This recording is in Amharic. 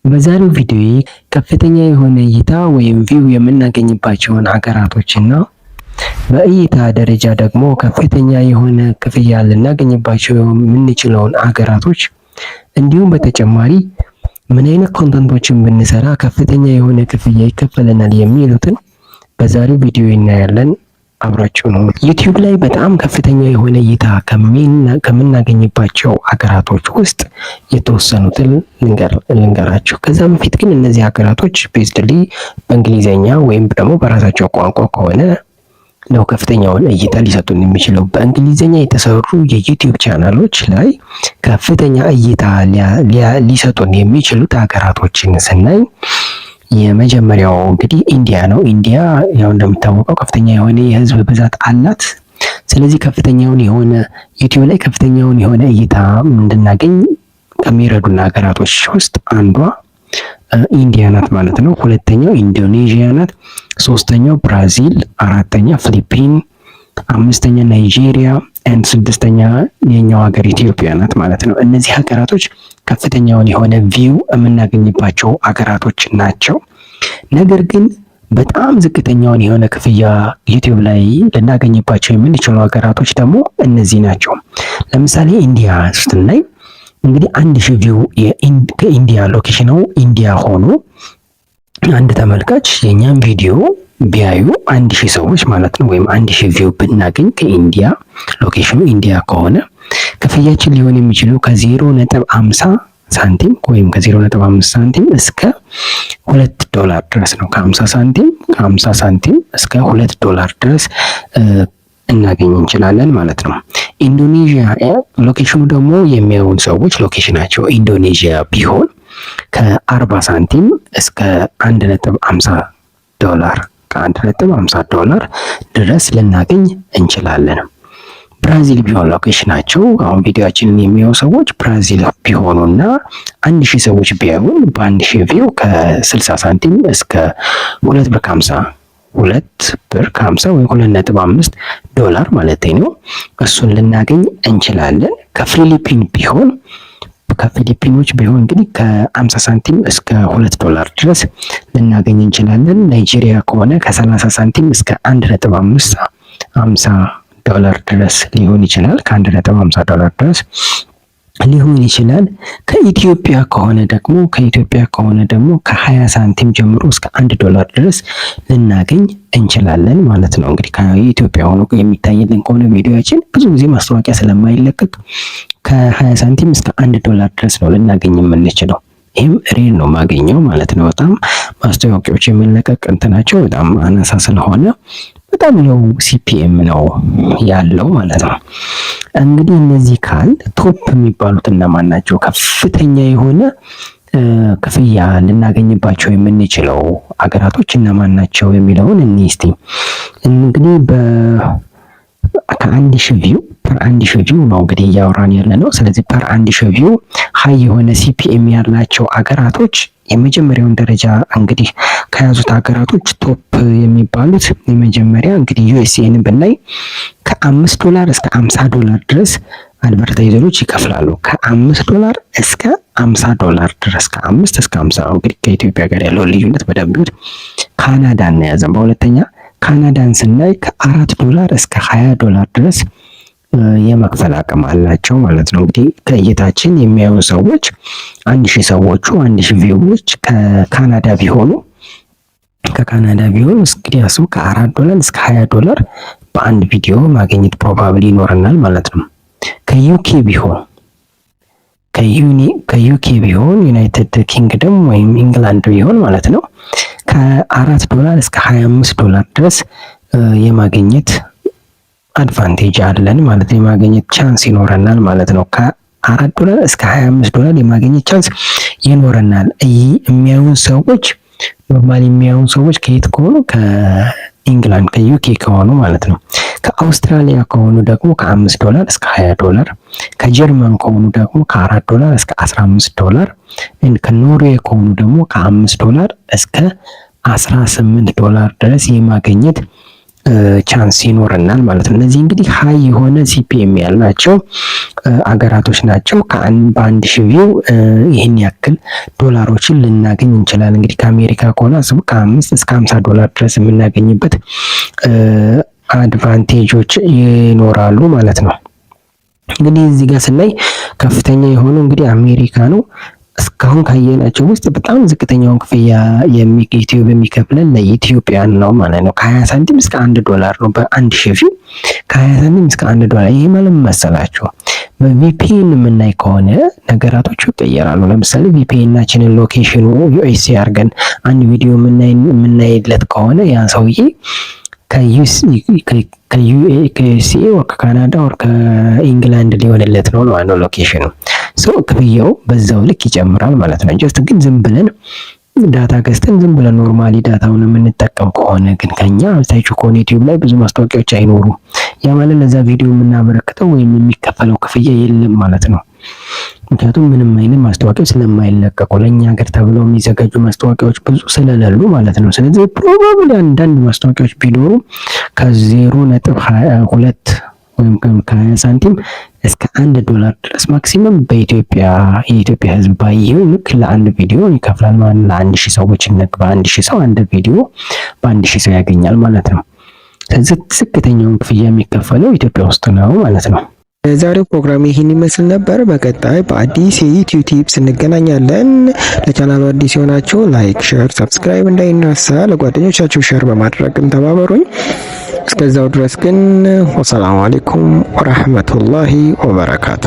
በዛሬው ቪዲዮ ከፍተኛ የሆነ እይታ ወይም ቪው የምናገኝባቸውን ሀገራቶችና በእይታ ደረጃ ደግሞ ከፍተኛ የሆነ ክፍያ ልናገኝባቸው የምንችለውን ሀገራቶች እንዲሁም በተጨማሪ ምን አይነት ኮንተንቶችን ብንሰራ ከፍተኛ የሆነ ክፍያ ይከፈለናል የሚሉትን በዛሬው ቪዲዮ እናያለን። አብራችሁ ነው። ዩቲዩብ ላይ በጣም ከፍተኛ የሆነ እይታ ከምናገኝባቸው ሀገራቶች ውስጥ የተወሰኑትን ልንገራችሁ። ከዛ በፊት ግን እነዚህ ሀገራቶች ቤዝድሊ በእንግሊዘኛ ወይም ደግሞ በራሳቸው ቋንቋ ከሆነ ነው ከፍተኛውን እይታ ሊሰጡን የሚችለው። በእንግሊዘኛ የተሰሩ የዩቲዩብ ቻናሎች ላይ ከፍተኛ እይታ ሊሰጡን የሚችሉት ሀገራቶችን ስናይ የመጀመሪያው እንግዲህ ኢንዲያ ነው። ኢንዲያ ያው እንደሚታወቀው ከፍተኛ የሆነ የህዝብ ብዛት አላት። ስለዚህ ከፍተኛውን የሆነ ዩቲዩብ ላይ ከፍተኛውን የሆነ እይታ እንድናገኝ ከሚረዱን ሀገራቶች ውስጥ አንዷ ኢንዲያ ናት ማለት ነው። ሁለተኛው ኢንዶኔዥያ ናት። ሶስተኛው ብራዚል፣ አራተኛ ፊሊፒን፣ አምስተኛ ናይጄሪያ እና ስድስተኛ የኛው ሀገር ኢትዮጵያ ናት ማለት ነው። እነዚህ ሀገራቶች ከፍተኛውን የሆነ ቪው የምናገኝባቸው ሀገራቶች ናቸው። ነገር ግን በጣም ዝቅተኛውን የሆነ ክፍያ ዩቲዩብ ላይ ልናገኝባቸው የምንችሉ ሀገራቶች ደግሞ እነዚህ ናቸው። ለምሳሌ ኢንዲያ ስናይ እንግዲህ 1000 ቪው ከኢንዲያ ሎኬሽኑ ኢንዲያ ሆኖ አንድ ተመልካች የኛን ቪዲዮ ቢያዩ 1000 ሰዎች ማለት ነው፣ ወይም 1000 ቪው ብናገኝ ከኢንዲያ ሎኬሽኑ ኢንዲያ ከሆነ ክፍያችን ሊሆን የሚችለው ከ0.50 ሳንቲም ወይም ከ0.5 ሳንቲም እስከ $2 ድረስ ነው። ከ50 ሳንቲም እስከ $2 ድረስ እናገኝ እንችላለን ማለት ነው። ኢንዶኔዥያ ሎኬሽኑ ደግሞ የሚያዩን ሰዎች ሎኬሽናቸው ኢንዶኔዥያ ቢሆን ከ40 ሳንቲም እስከ $1.50 ድረስ ልናገኝ እንችላለን። ብራዚል ቢሆን ሎኬሽናቸው አሁን ቪዲዮአችንን የሚያዩ ሰዎች ብራዚል ቢሆኑና 1000 ሰዎች ቢያዩን በ1000 ቪው ከ60 ሳንቲም እስከ $2.50 ወይ $2.5 ማለት ነው። እሱን ልናገኝ እንችላለን። ከፊሊፒን ቢሆን ከፊሊፒኖች ቢሆን እንግዲህ ከ50 ሳንቲም እስከ $2 ድረስ ልናገኝ እንችላለን። ናይጄሪያ ከሆነ ከ30 ሳንቲም እስከ $1.50 ድረስ ሊሆን ይችላል። ከ$1.50 ድረስ ሊሆን ይችላል። ከኢትዮጵያ ከሆነ ደግሞ ከ20 ሳንቲም ጀምሮ እስከ $1 ድረስ ልናገኝ እንችላለን ማለት ነው። እንግዲህ ከኢትዮጵያ ሆኖ የሚታይልን ከሆነ ቪዲዮአችን ብዙ ጊዜ ማስታወቂያ ስለማይለቀቅ ከ20 ሳንቲም እስከ $1 ድረስ ነው ልናገኝ የምንችለው። ይህም ሬር ነው ማገኘው ማለት ነው። በጣም ማስታወቂያዎች የሚለቀቅ እንትናቸው በጣም አናሳ ስለሆነ በጣም ሎው ሲፒኤም ነው ያለው ማለት ነው። እንግዲህ እነዚህ ቶፕ የሚባሉት እነማን ናቸው? ከፍተኛ የሆነ ክፍያ ልናገኝባቸው የምንችለው አገራቶች እነማን ናቸው የሚለውን እስቲ እንግዲህ ከ1000 ቪው ፐር 1000 ቪው ነው እንግዲህ እያወራን ያለ ነው። ስለዚህ ፐር 1000 ቪው ሀይ የሆነ ሲፒኤም ያላቸው አገራቶች የመጀመሪያውን ደረጃ እንግዲህ ከያዙት ሀገራቶች ቶፕ የሚባሉት የመጀመሪያ እንግዲህ ዩኤስኤን ብናይ ከ$5 እስከ $50 ድረስ አድቨርታይዘሮች ይከፍላሉ። ከ$5 እስከ $50 ድረስ ከ5 እስከ 50 ነው። እንግዲህ ከኢትዮጵያ ጋር ያለው ልዩነት በደንብ ካናዳን ነው ያዘን። በሁለተኛ ካናዳን ስናይ ከ$4 እስከ $20 ድረስ የመክፈል አቅም አላቸው ማለት ነው። እንግዲህ ከእይታችን የሚያዩ ሰዎች 1000 ሰዎቹ 1000 ቪውዎች ከካናዳ ቢሆኑ እንግዲህ አስቡ ከ$4 እስከ $20 በአንድ ቪዲዮ ማግኘት ፕሮባብሊ ይኖረናል ማለት ነው። ከዩኬ ቢሆን ዩናይትድ ኪንግደም ወይም ኢንግላንድ ቢሆን ማለት ነው ከ$4 እስከ $25 ድረስ የማግኘት አድቫንቴጅ አለን ማለት ነው። የማግኘት ቻንስ ይኖረናል ማለት ነው። ከ$4 እስከ $25 የማግኘት ቻንስ ይኖረናል። የሚያዩን ሰዎች ኖርማሊ የሚያዩን ሰዎች ከየት ከሆኑ ከኢንግላንድ ከዩኬ ከሆኑ ማለት ነው። ከአውስትራሊያ ከሆኑ ደግሞ ከ$5 እስከ $20፣ ከጀርመን ከሆኑ ደግሞ ከ$4 እስከ $15፣ ከኖርዌይ ከሆኑ ደግሞ ከ$5 እስከ $18 ድረስ የማግኘት ቻንስ ይኖረናል ማለት ነው። እነዚህ እንግዲህ ሀይ የሆነ ሲፒኤም ያላቸው አገራቶች ናቸው። በአንድ ሺህ ቪው ይህን ያክል ዶላሮችን ልናገኝ እንችላለን። እንግዲህ ከአሜሪካ ከሆነ አስቡ ከ5 እስከ 50 ዶላር ድረስ የምናገኝበት አድቫንቴጆች ይኖራሉ ማለት ነው። እንግዲህ እዚህ ጋር ስናይ ከፍተኛ የሆነው እንግዲህ አሜሪካ ነው። እስካሁን ካየናቸው ውስጥ በጣም ዝቅተኛውን ክፍያ ዩቲዩብ የሚከፍለን ለኢትዮጵያን ነው ማለት ነው። ከ20 ሳንቲም እስከ 1 ዶላር ነው በአንድ ሺህ ቪው ከ20 ሳንቲም እስከ 1 ዶላር። ይሄ ማለት መሰላችሁ በቪፒኤን የምናይ ከሆነ ነገራቶች ይቀየራሉ። ለምሳሌ ቪፒኤናችንን ሎኬሽኑ ዩኤስኤ አድርገን አንድ ቪዲዮ የምናይለት ከሆነ ያ ሰውዬ ከዩኤስኤ ወር ከካናዳ ወር ከኢንግላንድ ሊሆንለት ነው ማለት ነው ሎኬሽኑ። ክፍያው በዛው ልክ ይጨምራል ማለት ነው። ጀስት ግን ዝም ብለን ዳታ ገዝተን ዝም ብለን ኖርማሊ ዳታውን የምንጠቀም ከሆነ ግን ከኛ ታይቹ ከሆነ ዩቲዩብ ላይ ብዙ ማስታወቂያዎች አይኖሩም። ያ ማለት ለዛ ቪዲዮ የምናበረክተው ወይም የሚከፈለው ክፍያ የለም ማለት ነው። ምክንያቱም ምንም አይነት ማስታወቂያዎች ስለማይለቀቁ ለኛ ሀገር ተብለው የሚዘጋጁ ማስታወቂያዎች ብዙ ስለሌሉ ማለት ነው። ስለዚህ ፕሮባብሊ አንዳንድ ማስታወቂያዎች ቢኖሩ ከ0.2 ወይም ከ20 ሳንቲም እስከ 1 ዶላር ድረስ ማክሲመም የኢትዮጵያ ሕዝብ ባየው ልክ ለአንድ ቪዲዮ ይከፍላል ማለት ነው። ለአንድ ሺህ ሰዎች በአንድ ሺህ ሰው አንድ ቪዲዮ በአንድ ሺህ ሰው ያገኛል ማለት ነው። ስለዚህ ዝቅተኛውን ክፍያ የሚከፈለው ኢትዮጵያ ውስጥ ነው ማለት ነው። የዛሬው ፕሮግራም ይህን ይመስል ነበር። በቀጣይ በአዲስ የዩቲዩብ ቲፕስ እንገናኛለን። ለቻናሉ አዲስ የሆናችሁ ላይክ፣ ሼር፣ ሰብስክራይብ እንዳይነሳ፣ ለጓደኞቻችሁ ሼር በማድረግም ተባበሩኝ። እስከዛው ድረስ ግን ወሰላሙ አለይኩም ወራህመቱላሂ ወበረካቱ።